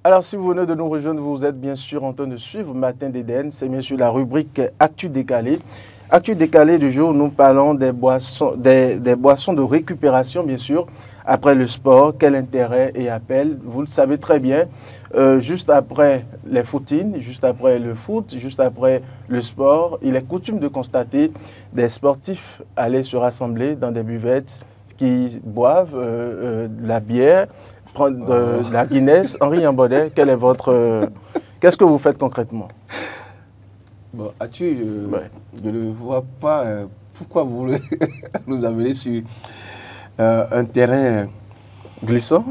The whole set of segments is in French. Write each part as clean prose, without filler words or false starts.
Alors, si vous venez de nous rejoindre, vous êtes bien sûr en train de suivre Matin d'Éden. C'est bien sûr la rubrique Actu décalé. Actu décalé du jour, nous parlons des boissons de récupération, bien sûr, après le sport. Quel intérêt et appel? Vous le savez très bien. Juste après les footings, juste après le foot, juste après le sport, il est coutume de constater des sportifs aller se rassembler dans des buvettes qui boivent de la bière, prendre de la Guinness. Henri Yambaudet, quel est votre... qu'est-ce que vous faites concrètement? Bon, je ne vois pas pourquoi vous voulez nous amener sur un terrain glissant.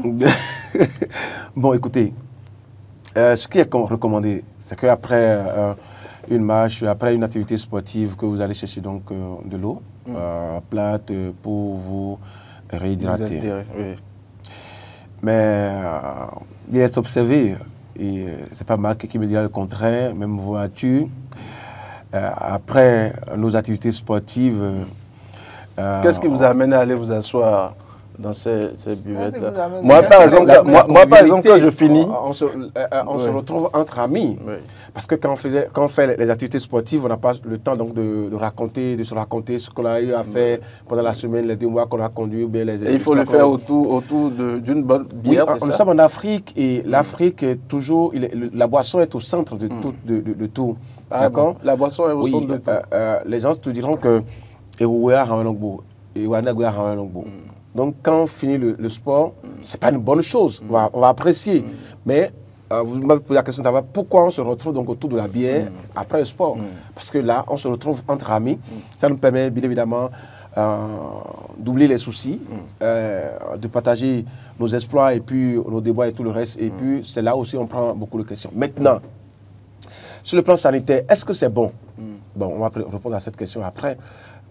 Bon, écoutez, ce qui est recommandé, c'est qu'après une marche, après une activité sportive, que vous allez chercher donc de l'eau plate pour vous réhydrater. Oui. Mais il est observé, et c'est pas Marc qui me dira le contraire, même vois-tu, après nos activités sportives... Qu'est-ce qui vous amène à aller vous asseoir dans ces buvettes-là? Moi, par exemple, quand je finis... On se retrouve entre amis. Oui. Parce que quand on fait les activités sportives, on n'a pas le temps donc de se raconter ce qu'on a eu à faire pendant la semaine, les 2 mois qu'on a conduit. Ou bien et il faut le faire autour d'une bonne bière, oui, nous sommes en Afrique et l'Afrique est toujours... la boisson est au centre de tout. Ah, d'accord? Bon, la boisson est au centre de tout. Les gens te diront que... Donc, quand on finit le sport, ce n'est pas une bonne chose. On va apprécier. Mais vous m'avez posé la question de savoir pourquoi on se retrouve donc autour de la bière après le sport. Parce que là, on se retrouve entre amis. Ça nous permet, bien évidemment, d'oublier les soucis, de partager nos exploits et puis nos débats et tout le reste. Et puis, c'est là aussi on prend beaucoup de questions. Maintenant, sur le plan sanitaire, est-ce que c'est bon? Bon, on va répondre à cette question après.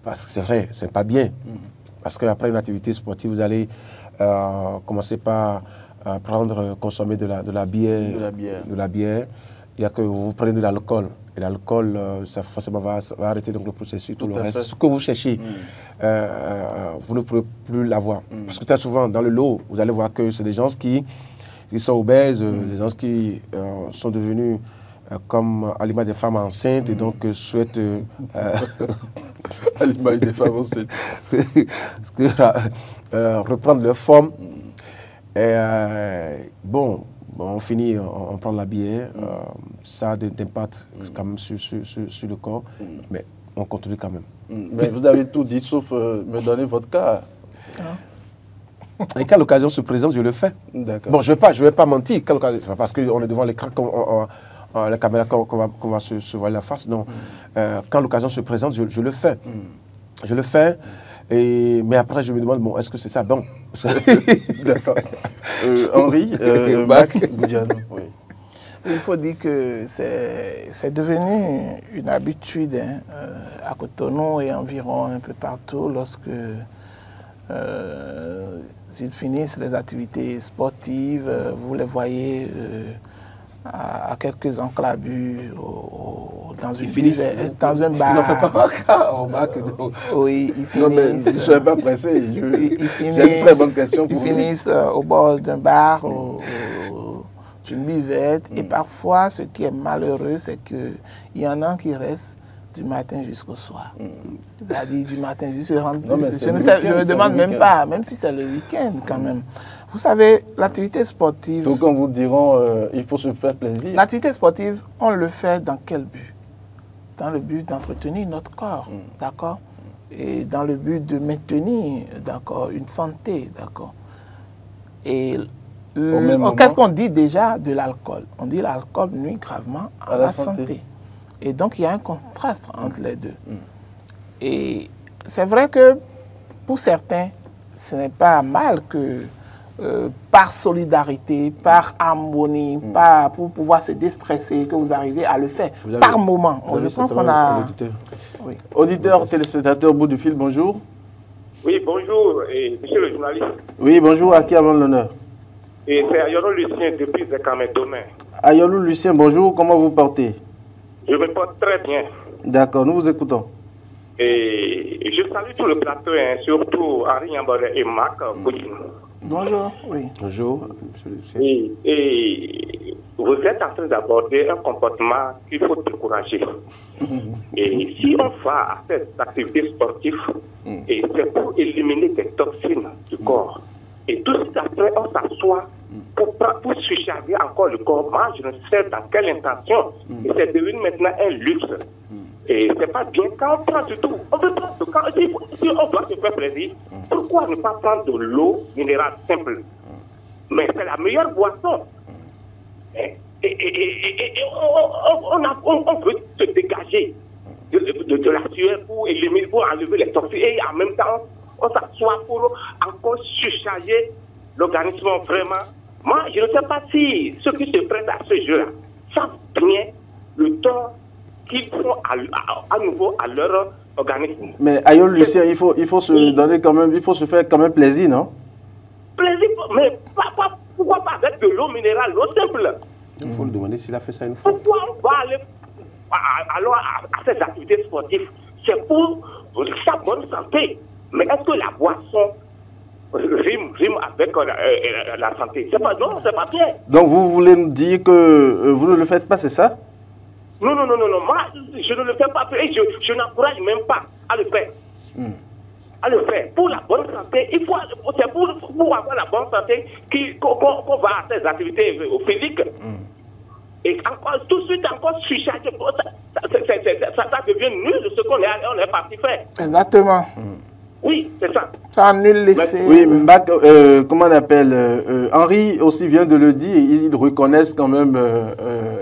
Parce que c'est vrai, c'est pas bien. Parce qu'après une activité sportive, vous allez commencer par consommer de la bière. De la bière. Il y a que vous prenez de l'alcool. Et l'alcool, ça forcément va arrêter donc le processus, tout le reste. Ce que vous cherchez, vous ne pourrez plus l'avoir. Parce que très souvent, dans le lot, vous allez voir que c'est des gens qui sont obèses, des gens qui sont devenus comme à l'image des femmes enceintes et donc souhaitent... à l'image des femmes enceintes. Reprendre leur forme. Et bon, on finit, on prend la bière, ça a des impacts quand même sur le corps, mais on continue quand même. Mais vous avez tout dit sauf me donner votre cas. Et quand l'occasion se présente, je le fais. Bon, je ne vais pas mentir, parce qu'on est devant l'écran, la caméra qu'on va se voir la face. Non. Quand l'occasion se présente, je le fais. Je le fais. Mais après, je me demande, bon, est-ce que c'est ça? Bon. D'accord. Henri, Mac Boudiano. Oui. Il faut dire que c'est devenu une habitude à Cotonou et environ un peu partout lorsque ils finissent les activités sportives, vous les voyez à quelques enclavures dans un bar. Tu n'en fais pas cas au bac. Oui, ils finissent. Non, mais je ne serais pas pressé. J'ai une très bonne question pour Ils finissent au bord d'un bar, d'une buvette. Et parfois, ce qui est malheureux, c'est qu'il y en a qui restent du matin jusqu'au soir. C'est-à-dire du matin jusqu'au soir. Je ne me demande même pas, même si c'est le week-end quand même. Vous savez, l'activité sportive... Donc, quand vous diront il faut se faire plaisir. L'activité sportive, on le fait dans quel but? Dans le but d'entretenir notre corps, d'accord? Et dans le but de maintenir, d'accord, une santé, d'accord? Et qu'est-ce qu'on dit déjà de l'alcool? On dit l'alcool nuit gravement à la santé. Et donc, il y a un contraste entre les deux. Et c'est vrai que pour certains, ce n'est pas mal que par solidarité, par harmonie, pour pouvoir se déstresser, que vous arrivez à le faire par moment. Je pense qu'on a... Oui. Auditeur, téléspectateur, bout du fil, bonjour. Oui, bonjour, monsieur le journaliste. Oui, bonjour, à qui avons l'honneur? C'est Ayolo Lucien depuis Zekamedomé. Ayolo Lucien, bonjour, comment vous portez? Je me porte très bien. D'accord, nous vous écoutons. Et je salue tout le plateau, surtout Henri Yambaudet et Marc Boudiano. Bonjour, oui. Bonjour, monsieur Lucien. Et vous êtes en train d'aborder un comportement qu'il faut décourager. Et si on va à cette activité sportive, et c'est pour éliminer des toxines du corps. Et tout de suite après, on s'assoit pour surcharger encore le corps. Moi, je ne sais dans quelle intention. Et c'est devenu maintenant un luxe. Et c'est pas bien quand on prend du tout. On peut prendre si on doit se faire plaisir, pourquoi ne pas prendre de l'eau minérale simple? Mais c'est la meilleure boisson. Et on veut se dégager de la sueur pour éliminer, pour enlever les toxines. Et en même temps, on s'assoit pour encore surcharger l'organisme vraiment. Moi, je ne sais pas si ceux qui se prêtent à ce jeu-là savent bien le temps qu'ils font à nouveau à leur organisme. Mais Ayol Lucien, il faut se donner quand même, il faut se faire quand même plaisir, non? Plaisir, mais pourquoi pas avec de l'eau minérale, l'eau simple? Il faut le demander s'il a fait ça une fois. Pourquoi on va aller alors à ces activités sportives? C'est pour sa bonne santé. Mais est-ce que la boisson rime avec la santé? C'est pas, non, c'est pas bien. Donc vous voulez nous dire que vous ne le faites pas, c'est ça? Non, moi, je ne le fais pas et je n'encourage même pas à le faire. À le faire. Pour la bonne santé, c'est pour avoir la bonne santé qu'on va à ces activités physiques. Et encore, tout de suite, encore surchargé, ça devient nul ce qu'on est parti faire. Exactement. Oui, c'est ça. Ça annule l'effet. Oui, Mac, comment on appelle Henri aussi vient de le dire, ils reconnaissent quand même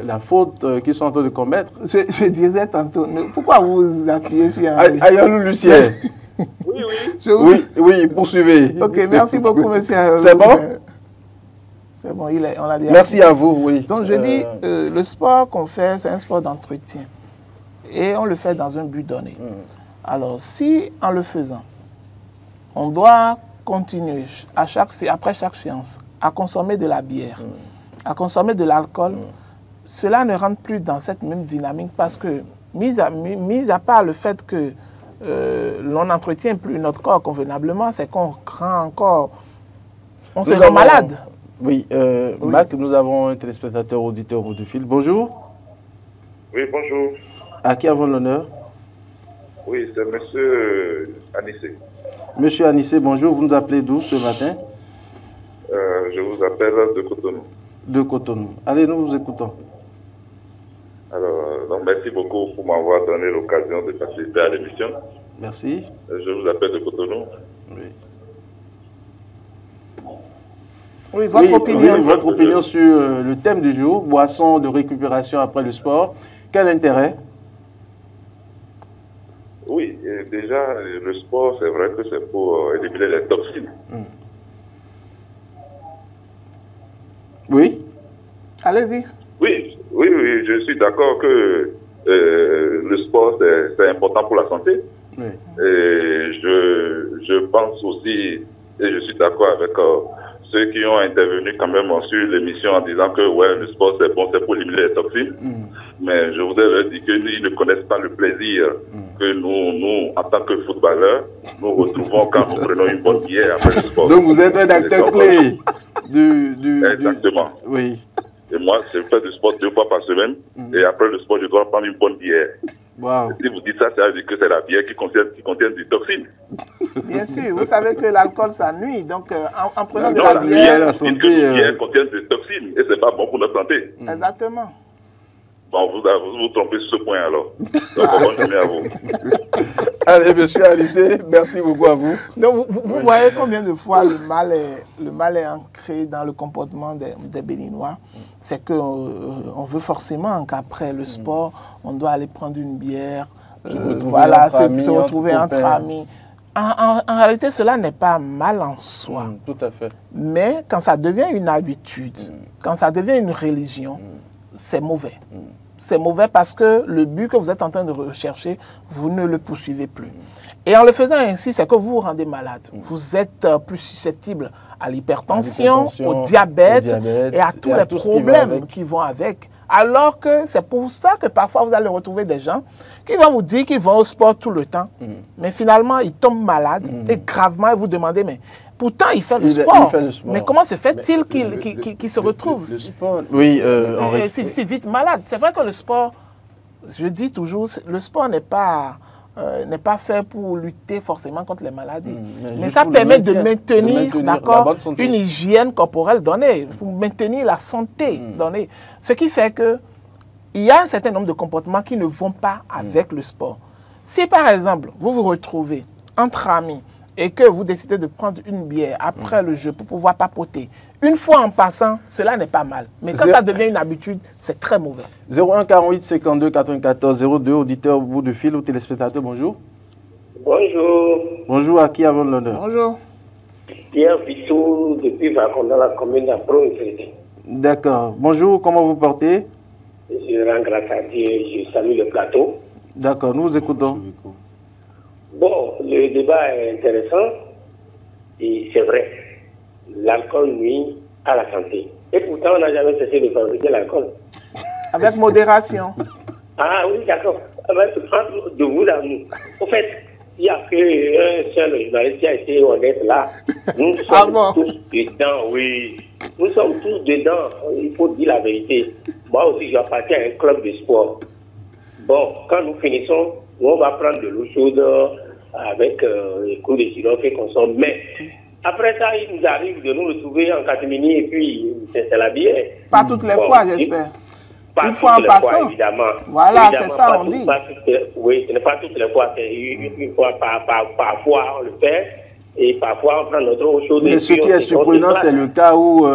la faute qu'ils sont en train de commettre. Je disais tantôt, pourquoi vous appuyez sur Henri? Ayolou Lucien. Oui, poursuivez. Ok, merci beaucoup, monsieur. C'est bon? C'est bon, on l'a dit. Merci à vous, oui. Donc, je dis, le sport qu'on fait, c'est un sport d'entretien. Et on le fait dans un but donné. Alors, si, en le faisant, on doit continuer, après chaque séance, à consommer de la bière, à consommer de l'alcool, cela ne rentre plus dans cette même dynamique parce que, mis à part le fait que l'on n'entretient plus notre corps convenablement, c'est qu'on rend encore... On se rend malade. Oui, Mac, nous avons un téléspectateur auditeur au bout du fil. Bonjour. Oui, bonjour. À qui avons l'honneur? Oui, c'est monsieur Anissé. Monsieur Anissé, bonjour. Vous nous appelez d'où ce matin? Je vous appelle de Cotonou. De Cotonou. Allez, nous vous écoutons. Alors, donc merci beaucoup pour m'avoir donné l'occasion de participer à l'émission. Merci. Je vous appelle de Cotonou. Oui. Oui, votre opinion. Oui, votre opinion sur le thème du jour, boisson de récupération après le sport. Quel intérêt? Oui, déjà, le sport, c'est vrai que c'est pour éliminer les toxines. Oui. Allez-y. Oui, je suis d'accord que le sport, c'est important pour la santé. Oui. Et je pense aussi, et je suis d'accord avec ceux qui ont intervenu quand même sur l'émission en disant que ouais, le sport c'est bon, c'est pour éliminer les toxines. Mais je voudrais leur dire qu'ils ne connaissent pas le plaisir que nous, en tant que footballeurs, nous retrouvons quand nous prenons une bonne bière après le sport. Donc vous êtes un acteur clé Exactement. Oui. Et moi, je fais du sport 2 fois par semaine. Et après le sport, je dois prendre une bonne bière. Wow. Si vous dites ça, ça veut dire que c'est la bière qui contient des toxines. Bien sûr, vous savez que l'alcool, ça nuit. Donc, en prenant de Non, la bière... la santé, que la bière contient des toxines et c'est pas bon pour notre santé. Exactement. Bon, vous trompez sur ce point alors. Donc, bonne journée à vous. Allez, monsieur Anissé, merci beaucoup à vous. Donc, vous voyez combien de fois le mal est ancré dans le comportement des Béninois. C'est qu'on veut forcément qu'après le sport, on doit aller prendre une bière, se retrouver entre amis. En réalité, cela n'est pas mal en soi. Tout à fait. Mais quand ça devient une habitude, quand ça devient une religion, c'est mauvais. C'est mauvais parce que le but que vous êtes en train de rechercher, vous ne le poursuivez plus. Et en le faisant ainsi, c'est que vous vous rendez malade. Vous êtes plus susceptible à l'hypertension, au diabète et à tous les problèmes qui vont avec. Alors que c'est pour ça que parfois vous allez retrouver des gens qui vont vous dire qu'ils vont au sport tout le temps, mais finalement ils tombent malades et gravement et vous demandez, mais pourtant il fait le sport. Mais comment se fait-il qu'il se retrouve si vite malade? C'est vrai que le sport, je dis toujours, le sport n'est pas fait pour lutter forcément contre les maladies. Mais ça permet de maintenir d'accord, une hygiène corporelle donnée, pour maintenir la santé donnée. Ce qui fait que il y a un certain nombre de comportements qui ne vont pas avec le sport. Si par exemple, vous vous retrouvez entre amis et que vous décidez de prendre une bière après le jeu pour pouvoir papoter, une fois en passant, cela n'est pas mal. Mais quand ça devient une habitude, c'est très mauvais. 01 48 52 94 02, auditeur au bout de fil ou téléspectateur, bonjour. Bonjour. Bonjour, à qui avons l'honneur? Bonjour. Pierre Vissou, depuis Vacon, dans la commune d'Apro. D'accord. Bonjour, comment vous portez? Je rends grâce à Dieu, je salue le plateau. D'accord, nous vous écoutons. Bon, le débat est intéressant et c'est vrai. L'alcool nuit à la santé. Et pourtant, on n'a jamais cessé de fabriquer l'alcool. Avec modération. Ah oui, d'accord. De vous à nous. En fait, il n'y a qu'un seul journaliste qui a été honnête là. Nous sommes tous dedans, oui. Nous sommes tous dedans. Il faut dire la vérité. Moi aussi, j'appartiens à un club de sport. Bon, quand nous finissons, on va prendre de l'eau chaude avec les coups de sirop et consomme. Mais après ça, il nous arrive de nous retrouver en catimini et puis c'est la bière. Pas toutes les fois, j'espère. Pas une fois en passant. Évidemment. Voilà, c'est ça, on dit. Oui, ce n'est pas toutes les fois. C'est une fois parfois on le fait. Et parfois, on prend notre eau chaude. Mais ce qui est surprenant, c'est le cas où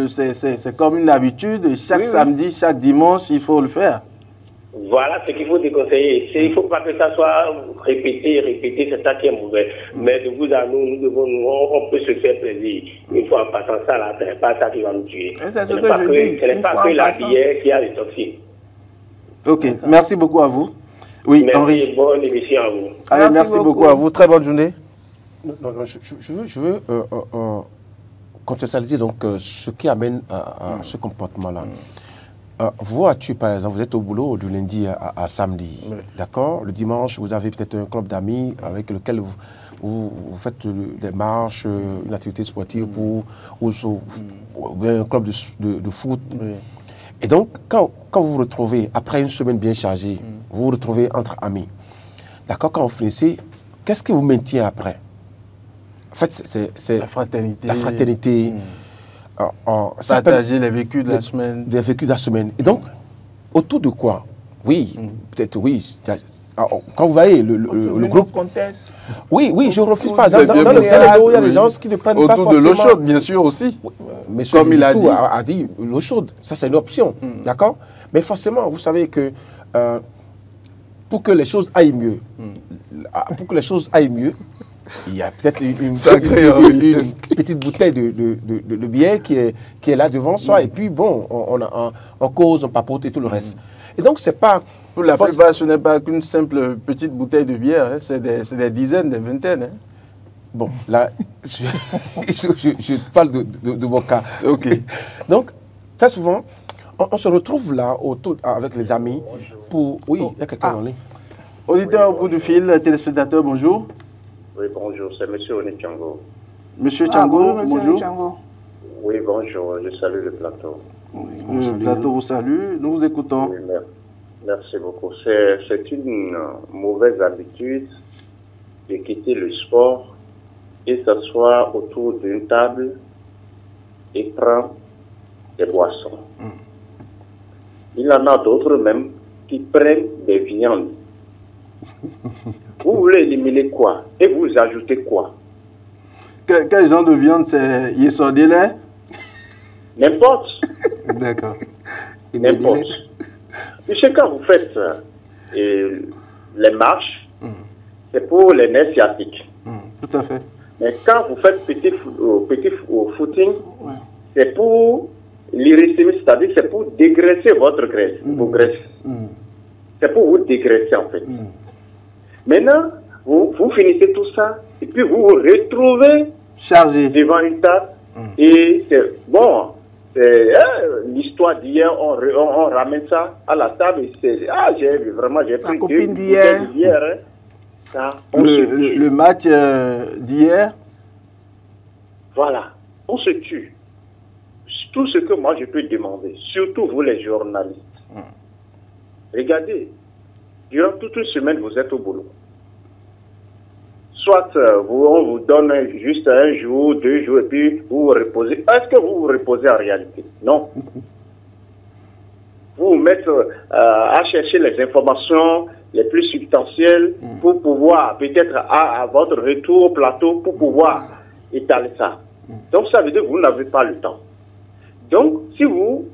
c'est comme une habitude. Chaque samedi, chaque dimanche, il faut le faire. Voilà ce qu'il faut déconseiller. Il ne faut pas que ça soit répété, c'est ça qui est mauvais. Mais de vous à nous, on peut se faire plaisir. Une fois en passant ça, là, ce n'est pas ça qui va nous tuer. C'est ce que je dis. Ce n'est pas que la bière qui a les toxines. Ok, merci beaucoup à vous. Oui, merci, Henri. et bonne émission à vous. Allez, merci beaucoup à vous. Très bonne journée. Non, je veux contextualiser donc ce qui amène à ce comportement-là. Vous, par exemple, vous êtes au boulot du lundi à samedi, d'accord? Le dimanche, vous avez peut-être un club d'amis avec lequel vous faites des marches, une activité sportive ou un club de foot. Et donc, quand vous vous retrouvez, après une semaine bien chargée, vous vous retrouvez entre amis, d'accord? Quand vous finissez, qu'est-ce qui vous maintient après? En fait, c'est la fraternité. La fraternité. Partager les vécus de la semaine. Les vécus de la semaine. Et donc, autour de quoi? Oui, peut-être oui. Quand vous voyez le groupe... Comtesse. Oui, je ne refuse pas. Dans le Sénégal, il y a des gens qui ne prennent pas forcément... Autour de l'eau chaude, bien sûr, aussi. Mais comme il a dit, l'eau chaude, ça c'est une option, d'accord? Mais forcément, vous savez que pour que les choses aillent mieux, il y a peut-être une petite bouteille de bière qui est là devant soi. Et puis, bon, on cause, on papote et tout le reste. Et donc, c'est pas... Pour la plupart, ce n'est pas qu'une simple petite bouteille de bière. Hein. C'est des dizaines, des vingtaines. Hein. Bon, là, je parle de mon cas. OK. Donc, très souvent, on se retrouve là, avec les amis, pour... Oui, il y a quelqu'un en ligne. Auditeur au bout du fil, téléspectateur, bonjour. Oui, bonjour, c'est M. Oni Tchango. Monsieur Tchango, bonjour. Tchango. Oui, bonjour, je salue le plateau. Le plateau vous salue, nous vous écoutons. Oui, merci beaucoup. C'est une mauvaise habitude de quitter le sport et s'asseoir autour d'une table et prendre des boissons. Il y en a d'autres même qui prennent des viandes. Vous voulez éliminer quoi? Et vous ajoutez quoi? Quel genre de viande? C'est yesodélé? N'importe. D'accord. N'importe. Puisque quand vous faites les marches, c'est pour les nerfs sciatiques. Tout à fait. Mais quand vous faites petit footing, c'est pour l'hyrythmie, c'est-à-dire c'est pour dégraisser votre graisse, vos graisses. C'est pour vous dégraisser en fait. Maintenant, vous finissez tout ça et puis vous vous retrouvez chargé devant une table et c'est bon. l'histoire d'hier, on ramène ça à la table. J'ai pris copine d'hier. Le match d'hier. Voilà, on se tue. Tout ce que moi je peux demander, surtout vous les journalistes, regardez, durant toute une semaine vous êtes au boulot. Soit on vous donne juste un jour, 2 jours, et puis vous vous reposez. Est-ce que vous vous reposez en réalité? Non. Vous vous mettez à chercher les informations les plus substantielles pour pouvoir, peut-être à votre retour au plateau, pour pouvoir étaler ça. Donc ça veut dire que vous n'avez pas le temps. Donc si vous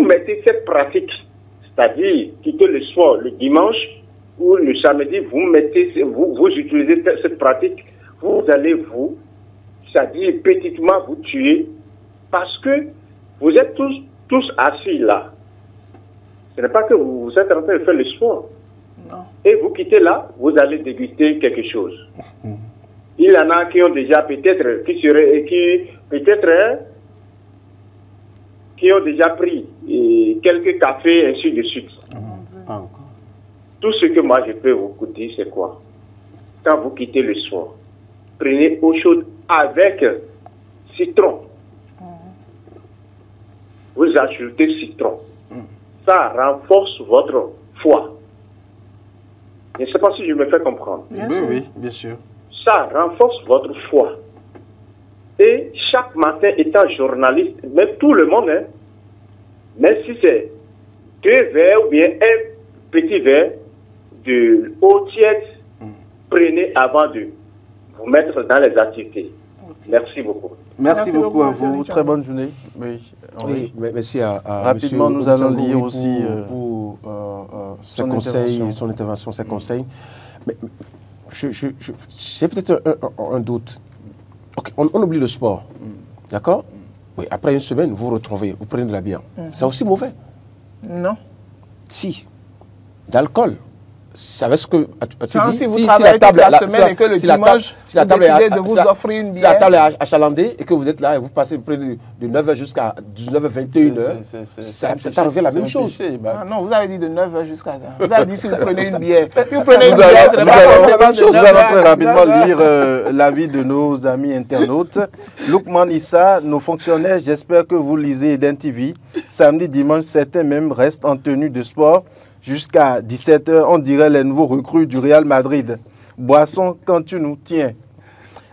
mettez cette pratique, c'est-à-dire quitter le soir, le dimanche, ou le samedi, vous utilisez cette pratique, vous allez c'est-à-dire petitement vous tuer, parce que vous êtes tous assis là. Ce n'est pas que vous êtes en train de faire le sport. Non. Et vous quittez là, vous allez déguster quelque chose. Il y en a qui ont déjà qui ont déjà pris quelques cafés, ainsi de suite. Tout ce que moi je peux vous dire, c'est quoi? Quand vous quittez le soir, prenez eau chaude avec citron. Vous ajoutez citron. Ça renforce votre foie. Je ne sais pas si je me fais comprendre. Oui, bien sûr. Ça renforce votre foie. Et chaque matin, étant journaliste, même tout le monde, même si c'est 2 verres ou bien un petit verre de eau tiède, prenez avant de vous mettre dans les activités. Merci beaucoup. Merci beaucoup à vous. Très bonne journée. Oui, merci à rapidement, nous allons lire aussi pour ses conseils, son intervention, ses conseils. Mais j'ai peut-être un doute. Okay, on oublie le sport. D'accord? Oui, après une semaine, vous vous retrouvez, vous prenez de la bière. C'est aussi mauvais? Non. Si. D'alcool. C'est avec ce que tu dis. Si vous travaillez toute la semaine et que le dimanche, vous décidez de vous offrir une bière. Si la table est achalandée et que vous êtes là et vous passez près de 9h jusqu'à 19h, 21h, ça revient à la même chose. Non, vous avez dit de 9h jusqu'à ça. Vous avez dit si vous prenez une bière. Si vous prenez une bière, ce n'est pas forcément de 9h. Nous allons très rapidement lire l'avis de nos amis internautes. Loukman Issa, nos fonctionnaires, j'espère que vous lisez Eden TV. Samedi, dimanche, certains même restent en tenue de sport. Jusqu'à 17h, on dirait les nouveaux recrues du Real Madrid. Boisson quand tu nous tiens.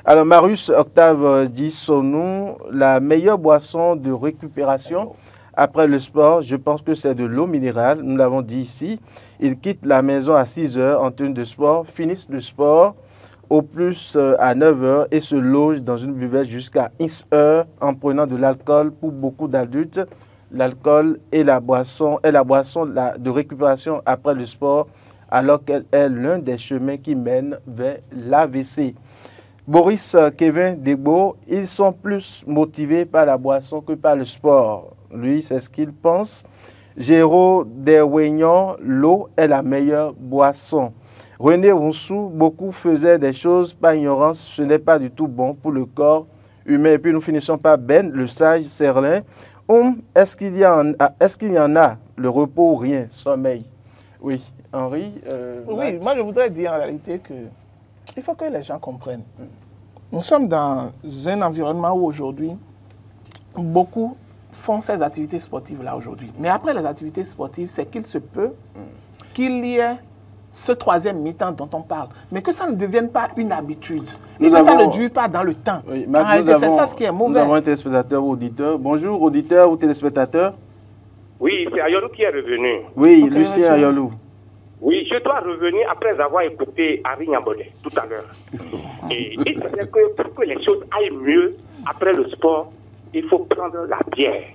Alors, Marius Octave dit son nom. La meilleure boisson de récupération après le sport, je pense que c'est de l'eau minérale. Nous l'avons dit ici. Ils quittent la maison à 6h en tenue de sport, finissent le sport au plus à 9h et se logent dans une buvette jusqu'à 1h en prenant de l'alcool. Pour beaucoup d'adultes, l'alcool est la boisson de récupération après le sport, alors qu'elle est l'un des chemins qui mènent vers l'AVC. Boris Kevin Degbo, ils sont plus motivés par la boisson que par le sport. Lui, c'est ce qu'il pense. Géraud Derwignon, l'eau est la meilleure boisson. René Roussou, beaucoup faisaient des choses par ignorance, ce n'est pas du tout bon pour le corps humain. Et puis nous finissons par Ben, le sage Serlin. Est-ce qu'il y en a le repos ou rien, sommeil? Oui, Henri. Oui, moi je voudrais dire en réalité qu'il faut que les gens comprennent. Nous sommes dans un environnement où aujourd'hui, beaucoup font ces activités sportives-là aujourd'hui. Mais après les activités sportives, c'est qu'il se peut qu'il y ait ce troisième mi-temps dont on parle, mais que ça ne devienne pas une habitude et que ça ne dure pas dans le temps. Oui, c'est ça ce qui est mauvais. Nous avons un téléspectateur ou auditeur. Bonjour, auditeur ou téléspectateur. Oui, c'est Ayolou qui est revenu. Oui, okay, Lucien Ayolou. Oui, je dois revenir après avoir écouté Henri Nyambodé tout à l'heure. Et il disait que pour que les choses aillent mieux après le sport, il faut prendre la bière.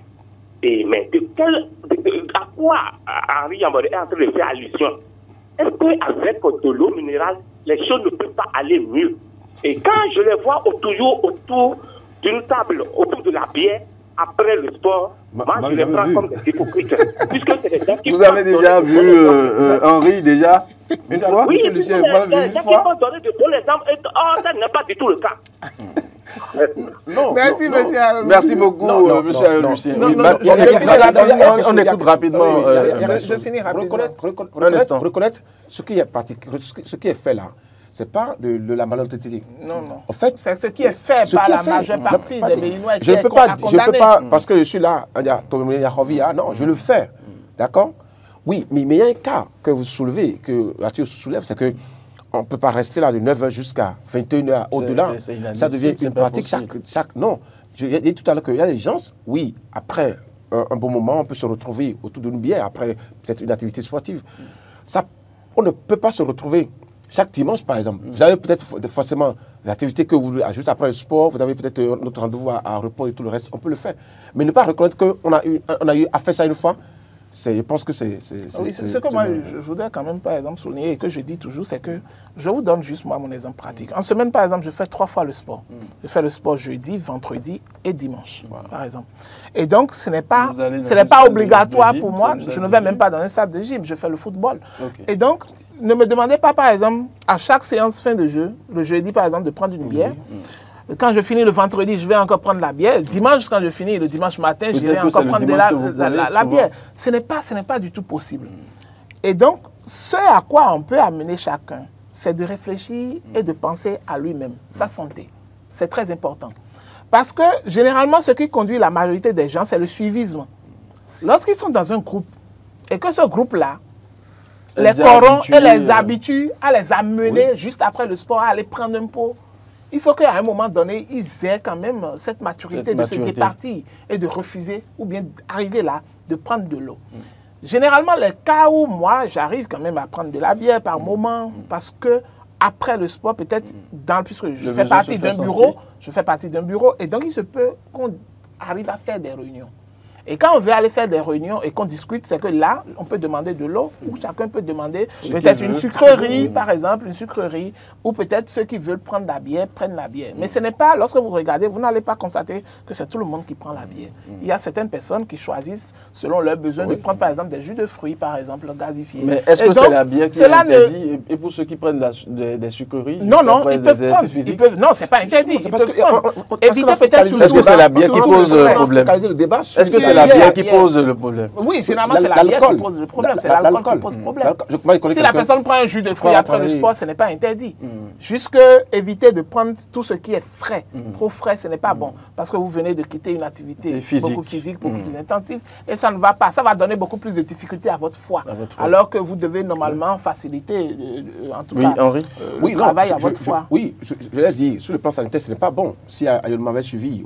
Mais à quoi Henri Nyambodé est en train de faire allusion? Est-ce qu'avec de l'eau minérale, les choses ne peuvent pas aller mieux? Et quand je les vois toujours autour d'une table, autour de la bière, après le sport, moi je les prends comme des hypocrites. Puisque c'est des gens qui vous avez déjà vu Henri, déjà une fois? Oui, Lucien, vous avez vu une fois? Qui vont donner de bons exemples. Oh, ça n'est pas du tout le cas. Non. Merci, monsieur Lucien. Merci beaucoup, monsieur Lucien. On écoute rapidement. Je finis rapidement. Reconnaître ce qui est pratique, ce qui est fait là. Ce n'est pas de la malhonnêteté. Non, non. En fait, c'est ce qui est fait par la majeure partie des Béninois. Je ne peux pas, parce que je suis là, non, je le fais. D'accord? Oui, mais il y a un cas que vous soulevez, que Mathieu soulève, c'est que on ne peut pas rester là de 9h jusqu'à 21h au-delà. Ça devient une pratique chaque... Non, j'ai dit tout à l'heure qu'il y a des gens, oui, après un bon moment, on peut se retrouver autour d'une bière, après peut-être une activité sportive. Ça, on ne peut pas se retrouver chaque dimanche, par exemple. Vous avez peut-être forcément l'activité que vous voulez, juste après le sport, vous avez peut-être notre rendez-vous à repos et tout le reste, on peut le faire. Mais ne pas reconnaître qu'on a eu à faire ça une fois, je pense que c'est... Oui, ce que moi, je voudrais quand même, par exemple, souligner, et que je dis toujours, c'est que je vous donne juste, moi, mon exemple pratique. En semaine, par exemple, je fais 3 fois le sport. Je fais le sport jeudi, vendredi et dimanche, par exemple. Et donc, ce n'est pas obligatoire pour moi. Je ne vais même pas dans un salle de gym, je fais le football. Et donc, ne me demandez pas, par exemple, à chaque séance fin de jeu, le jeudi, par exemple, de prendre une bière. Quand je finis le vendredi, je vais encore prendre la bière. Dimanche, quand je finis le dimanche matin, j'irai encore prendre la bière. Ce n'est pas du tout possible. Et donc, ce à quoi on peut amener chacun, c'est de réfléchir et de penser à lui-même, sa santé. C'est très important. Parce que, généralement, ce qui conduit la majorité des gens, c'est le suivisme. Lorsqu'ils sont dans un groupe, et que ce groupe-là les corrompt et les habitue à les amener juste après le sport, à aller prendre un pot, il faut qu'à un moment donné, ils aient quand même cette maturité de se départir et de refuser, ou bien d'arriver là, de prendre de l'eau. Généralement, les cas où moi, j'arrive quand même à prendre de la bière par moment, parce que après le sport, peut-être, puisque je fais partie d'un bureau, et donc il se peut qu'on arrive à faire des réunions. Et quand on veut aller faire des réunions et qu'on discute, c'est que là, on peut demander de l'eau, ou chacun peut demander peut-être une sucrerie, par exemple, une sucrerie, ou peut-être ceux qui veulent prendre la bière, prennent la bière. Mais ce n'est pas, lorsque vous regardez, vous n'allez pas constater que c'est tout le monde qui prend la bière. Il y a certaines personnes qui choisissent, selon leurs besoins, de prendre par exemple des jus de fruits, par exemple, gazifiés. Mais est-ce que c'est la bière qui est interdite? Et pour ceux qui prennent des sucreries? Non, non, ils peuvent prendre. Non, ce n'est pas interdit. Évitez peut-être sur le Est-ce que c'est la bière qui pose le problème? Est-ce que c'est la bière qui pose le problème? Oui, généralement, c'est la bière qui pose le problème. C'est l'alcool qui pose le problème. Si la personne prend un jus de fruits après le sport, ce n'est pas interdit. Juste éviter de prendre tout ce qui est frais. Trop frais, ce n'est pas bon. Parce que vous venez de quitter une activité beaucoup physique, beaucoup plus intensive. Et ça ne va pas. Ça va donner beaucoup plus de difficultés à votre foie. Alors que vous devez normalement faciliter, en tout cas, le travail à votre foie. Oui, je l'ai dit, sur le plan sanitaire, ce n'est pas bon. Si Ayoun m'avait suivi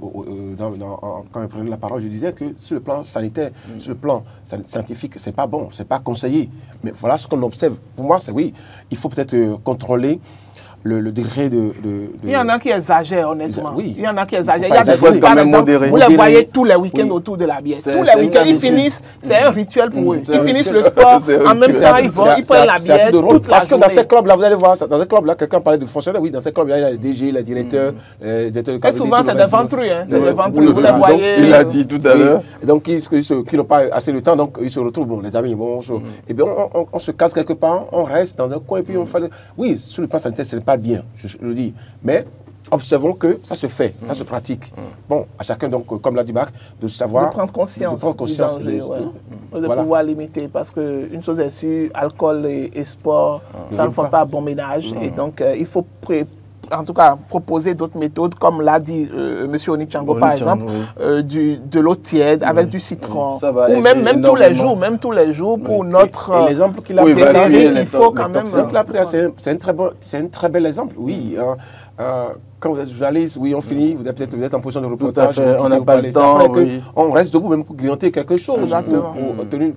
quand il prenait la parole, je disais que sur le plan sanitaire, sur le plan scientifique, c'est pas bon, c'est pas conseillé. Mais voilà ce qu'on observe. Pour moi, c'est oui, il faut peut-être contrôler le degré de... Il y en a qui exagèrent, honnêtement. Oui. Il y en a qui exagèrent. Il y a des gens, par exemple, vous les voyez tous les week-ends autour de la bière. Tous les week-ends, ils finissent, c'est un rituel pour eux. Ils finissent le sport, en même temps, ils vont, ils prennent la bière toute la journée. Parce que dans ces clubs-là, vous allez voir, dans ces clubs-là, quelqu'un parlait de fonctionnaires, oui, dans ces clubs-là, il y a les DG, les directeurs, les directeurs de cabinet. Et souvent, c'est des ventrus, c'est des ventrus, vous les voyez. Il l'a dit tout à l'heure. Et donc, qui n'ont pas assez de temps, donc ils se retrouvent, bon, les amis, bon, et bien, on se casse quelque part, on reste dans un coin, et puis on fait... Oui, sur le plan sanitaire, ce n'est pas bien, je le dis, mais observons que ça se fait, ça se pratique. Bon, à chacun, donc, comme l'a dit Marc, de savoir... De prendre conscience du danger, de pouvoir limiter, parce qu'une chose est sûre, alcool et sport, ça ne fait pas bon ménage, et donc il faut en tout cas proposer d'autres méthodes, comme l'a dit M. Onitshango par exemple, de l'eau tiède avec du citron, ou même tous les jours pour notre... Et l'exemple qu'il a pris, il faut quand même... C'est un très bel exemple, oui. Quand vous êtes journaliste, oui, on finit, vous êtes en position de reportage, on n'a pas le temps, on reste debout même pour grignoter quelque chose,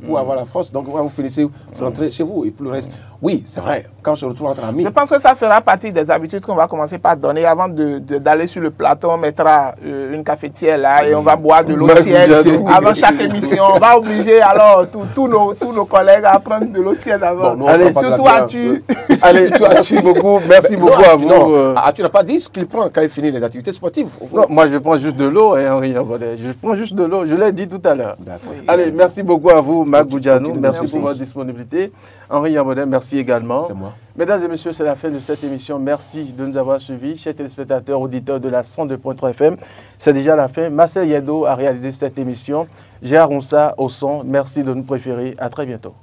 pour avoir la force. Donc, vous finissez, vous rentrez chez vous et pour le reste. Oui, c'est vrai, quand on se retrouve entre amis. Je pense que ça fera partie des habitudes qu'on va commencer par donner. Avant d'aller sur le plateau, on mettra une cafetière là et on va boire de l'eau tiède avant chaque émission. On va obliger alors tous nos collègues à prendre de l'eau tiède avant. Allez, surtout Atu. Allez, merci beaucoup à vous. Atu n'a pas dit ce qu'il prend quand il finit les activités sportives. Non, moi je prends juste de l'eau, hein, Henri Yambodé. Je prends juste de l'eau, je l'ai dit tout à l'heure. Oui. Allez, merci beaucoup à vous, Marc Boudjanou. Merci Merci. pour votre disponibilité. Henri Yambodé, merci également. C'est moi. Mesdames et messieurs, c'est la fin de cette émission. Merci de nous avoir suivis, chers téléspectateurs, auditeurs de la 102.3 FM. C'est déjà la fin. Marcel Yedo a réalisé cette émission. Gérard Ronsa au son. Merci de nous préférer. À très bientôt.